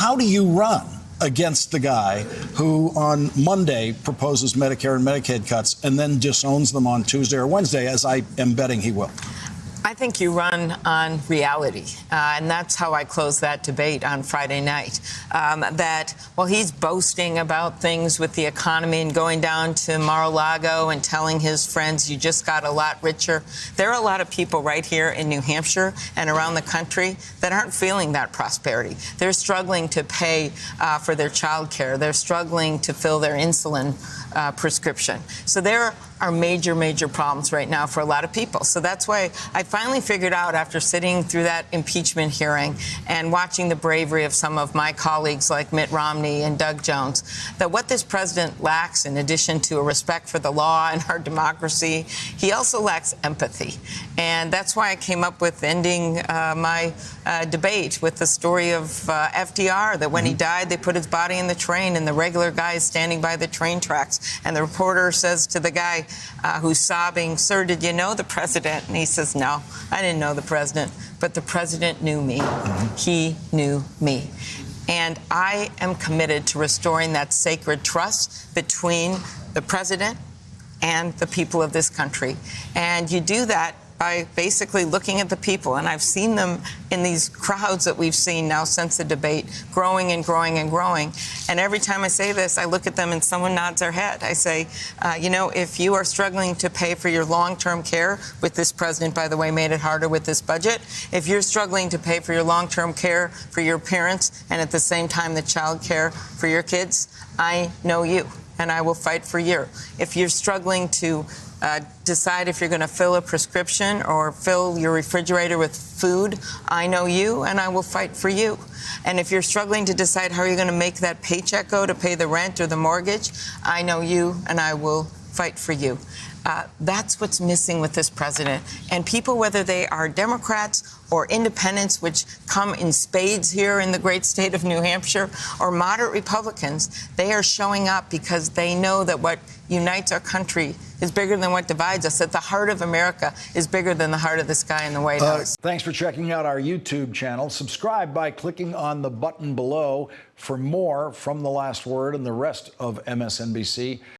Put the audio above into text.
how do you run against the guy who on Monday proposes Medicare and Medicaid cuts and then disowns them on Tuesday or Wednesday, as I am betting he will? I think you run on reality, and that's how I closed that debate on Friday night. That while he's boasting about things with the economy and going down to Mar-a-Lago and telling his friends, you just got a lot richer, there are a lot of people right here in New Hampshire and around the country that aren't feeling that prosperity. They're struggling to pay for their child care. They're struggling to fill their insulin prescription. So there are major, major problems right now for a lot of people. So that's why I finally figured out, after sitting through that impeachment hearing and watching the bravery of some of my colleagues like Mitt Romney and Doug Jones, that what this president lacks, in addition to a respect for the law and our democracy, he also lacks empathy. And that's why I came up with ending my debate with the story of FDR, that when he died, they put his body in the train and the regular guy is standing by the train tracks. And the reporter says to the guy who's sobbing, "Sir, did you know the president?" And he says, "No, I didn't know the president, but the president knew me. He knew me." And I am committed to restoring that sacred trust between the president and the people of this country. And you do that by basically looking at the people. And I've seen them in these crowds that we've seen now since the debate, growing and growing and growing. And every time I say this, I look at them and someone nods their head. I say, you know, if you are struggling to pay for your long-term care, with this president, by the way, made it harder with this budget, if you're struggling to pay for your long-term care for your parents and at the same time the child care for your kids, I know you, and I will fight for you. If you're struggling to decide if you're going to fill a prescription or fill your refrigerator with food, I know you, and I will fight for you. And if you're struggling to decide how you're going to make that paycheck go to pay the rent or the mortgage, I know you, and I will fight for you. That's what's missing with this president. And people, whether they are Democrats or independents, which come in spades here in the great state of New Hampshire, or moderate Republicans, they are showing up because they know that what unites our country is bigger than what divides us, that the heart of America is bigger than the heart of this guy in the White House. Thanks for checking out our YouTube channel. Subscribe by clicking on the button below for more from The Last Word and the rest of MSNBC.